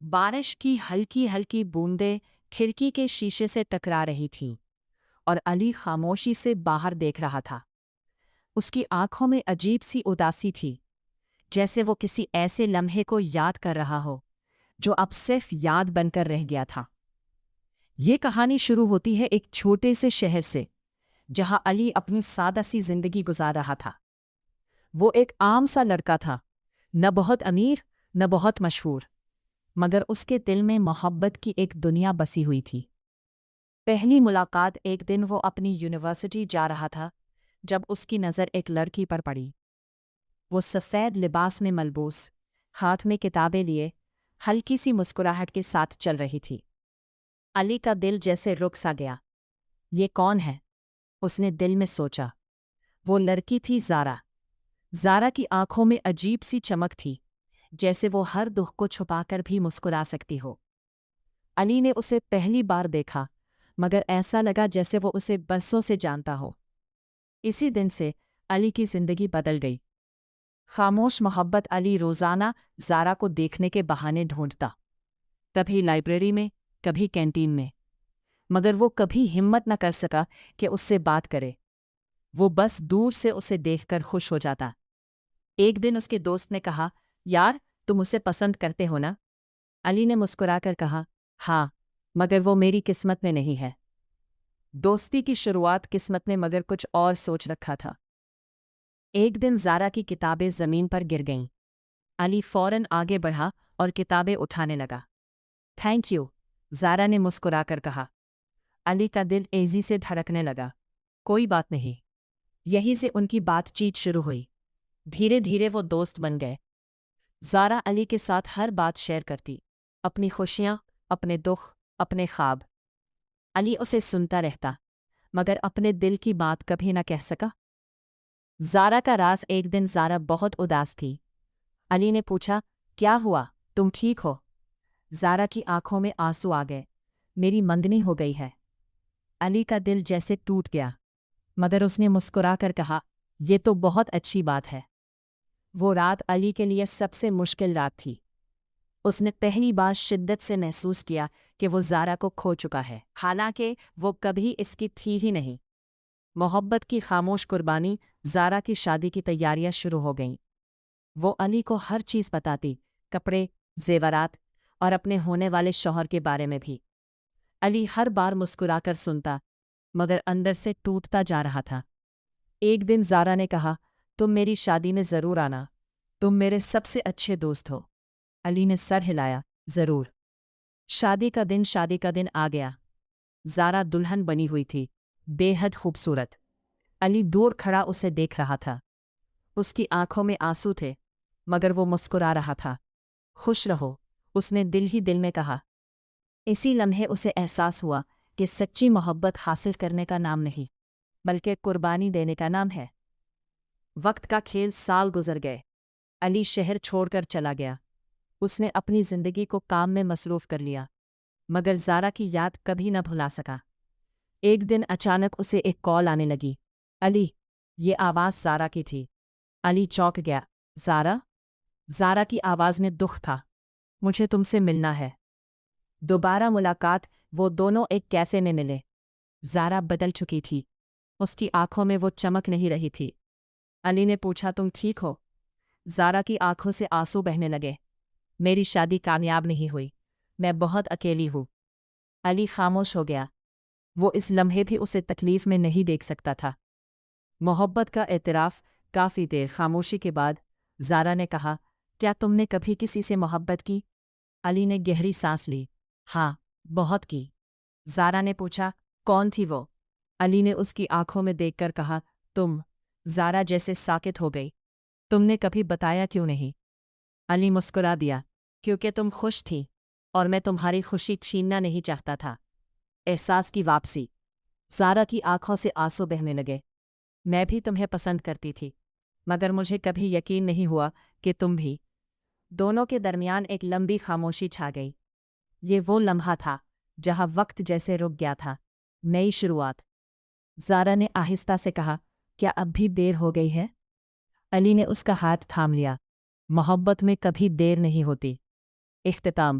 بارش کی ہلکی ہلکی بوندیں کھڑکی کے شیشے سے ٹکرا رہی تھیں اور علی خاموشی سے باہر دیکھ رہا تھا۔ اس کی آنکھوں میں عجیب سی اداسی تھی، جیسے وہ کسی ایسے لمحے کو یاد کر رہا ہو جو اب صرف یاد بن کر رہ گیا تھا۔ یہ کہانی شروع ہوتی ہے ایک چھوٹے سے شہر سے، جہاں علی اپنی سادہ سی زندگی گزار رہا تھا۔ وہ ایک عام سا لڑکا تھا، نہ بہت امیر نہ بہت مشہور، مگر اس کے دل میں محبت کی ایک دنیا بسی ہوئی تھی۔ پہلی ملاقات ایک دن وہ اپنی یونیورسٹی جا رہا تھا جب اس کی نظر ایک لڑکی پر پڑی۔ وہ سفید لباس میں ملبوس، ہاتھ میں کتابیں لیے، ہلکی سی مسکراہٹ کے ساتھ چل رہی تھی۔ علی کا دل جیسے رک سا گیا۔ یہ کون ہے؟ اس نے دل میں سوچا۔ وہ لڑکی تھی زارا۔ زارا کی آنکھوں میں عجیب سی چمک تھی، جیسے وہ ہر دکھ کو چھپا کر بھی مسکرا سکتی ہو۔ علی نے اسے پہلی بار دیکھا، مگر ایسا لگا جیسے وہ اسے برسوں سے جانتا ہو۔ اسی دن سے علی کی زندگی بدل گئی۔ خاموش محبت علی روزانہ زارا کو دیکھنے کے بہانے ڈھونڈتا، کبھی لائبریری میں، کبھی کینٹین میں، مگر وہ کبھی ہمت نہ کر سکا کہ اس سے بات کرے۔ وہ بس دور سے اسے دیکھ کر خوش ہو جاتا۔ ایک دن اس کے دوست نے کہا، یار تم اسے پسند کرتے ہو نا؟ علی نے مسکرا کر کہا، ہاں، مگر وہ میری قسمت میں نہیں ہے۔ دوستی کی شروعات قسمت نے مگر کچھ اور سوچ رکھا تھا۔ ایک دن زارا کی کتابیں زمین پر گر گئیں۔ علی فوراً آگے بڑھا اور کتابیں اٹھانے لگا۔ تھینک یو، زارا نے مسکرا کر کہا۔ علی کا دل تیزی سے دھڑکنے لگا۔ کوئی بات نہیں۔ یہیں سے ان کی بات چیت شروع ہوئی۔ دھیرے دھیرے وہ دوست بن گئے۔ زارا علی کے ساتھ ہر بات شیئر کرتی، اپنی خوشیاں، اپنے دکھ، اپنے خواب۔ علی اسے سنتا رہتا، مگر اپنے دل کی بات کبھی نہ کہہ سکا۔ زارا کا راز ایک دن زارا بہت اداس تھی۔ علی نے پوچھا، کیا ہوا، تم ٹھیک ہو؟ زارا کی آنکھوں میں آنسو آ گئے۔ میری منگنی ہو گئی ہے۔ علی کا دل جیسے ٹوٹ گیا، مگر اس نے مسکرا کر کہا، یہ تو بہت اچھی بات ہے۔ وہ رات علی کے لیے سب سے مشکل رات تھی۔ اس نے پہلی بار شدت سے محسوس کیا کہ وہ زارا کو کھو چکا ہے، حالانکہ وہ کبھی اس کی تھی ہی نہیں۔ محبت کی خاموش قربانی، زارا کی شادی کی تیاریاں شروع ہو گئیں۔ وہ علی کو ہر چیز بتاتی، کپڑے، زیورات اور اپنے ہونے والے شوہر کے بارے میں بھی۔ علی ہر بار مسکرا کر سنتا، مگر اندر سے ٹوٹتا جا رہا تھا۔ ایک دن زارا نے کہا، تم میری شادی میں ضرور آنا، تم میرے سب سے اچھے دوست ہو۔ علی نے سر ہلایا، ضرور۔ شادی کا دن آ گیا۔ زارا دلہن بنی ہوئی تھی، بے حد خوبصورت۔ علی دور کھڑا اسے دیکھ رہا تھا۔ اس کی آنکھوں میں آنسو تھے، مگر وہ مسکرا رہا تھا۔ خوش رہو، اس نے دل ہی دل میں کہا۔ اسی لمحے اسے احساس ہوا کہ سچی محبت حاصل کرنے کا نام نہیں، بلکہ قربانی دینے کا نام ہے۔ وقت کا کھیل، سال گزر گئے۔ علی شہر چھوڑ کر چلا گیا۔ اس نے اپنی زندگی کو کام میں مصروف کر لیا، مگر زارا کی یاد کبھی نہ بھلا سکا۔ ایک دن اچانک اسے ایک کال آنے لگی۔ علی، یہ آواز زارا کی تھی۔ علی چونک گیا۔ زارا؟ زارا کی آواز میں دکھ تھا۔ مجھے تم سے ملنا ہے۔ دوبارہ ملاقات، وہ دونوں ایک کیفے میں ملے۔ زارا بدل چکی تھی، اس کی آنکھوں میں وہ چمک نہیں رہی تھی۔ علی نے پوچھا، تم ٹھیک ہو؟ زارا کی آنکھوں سے آنسو بہنے لگے۔ میری شادی کامیاب نہیں ہوئی، میں بہت اکیلی ہوں۔ علی خاموش ہو گیا۔ وہ اس لمحے بھی اسے تکلیف میں نہیں دیکھ سکتا تھا۔ محبت کا اعتراف۔ کافی دیر خاموشی کے بعد زارا نے کہا، کیا تم نے کبھی کسی سے محبت کی؟ علی نے گہری سانس لی۔ ہاں، بہت کی۔ زارا نے پوچھا، کون تھی وہ؟ علی نے اس کی آنکھوں میں دیکھ کر کہا، تم۔ زارا جیسے ساکت ہو گئی۔ تم نے کبھی بتایا کیوں نہیں؟ علی مسکرا دیا، کیونکہ تم خوش تھی اور میں تمہاری خوشی چھیننا نہیں چاہتا تھا۔ احساس کی واپسی۔ زارا کی آنکھوں سے آنسو بہنے لگے۔ میں بھی تمہیں پسند کرتی تھی، مگر مجھے کبھی یقین نہیں ہوا کہ تم بھی۔ دونوں کے درمیان ایک لمبی خاموشی چھا گئی۔ یہ وہ لمحہ تھا جہاں وقت جیسے رک گیا تھا۔ نئی شروعات۔ زارا نے آہستہ سے کہا، کیا اب بھی دیر ہو گئی ہے؟ علی نے اس کا ہاتھ تھام لیا۔ محبت میں کبھی دیر نہیں ہوتی۔ اختتام۔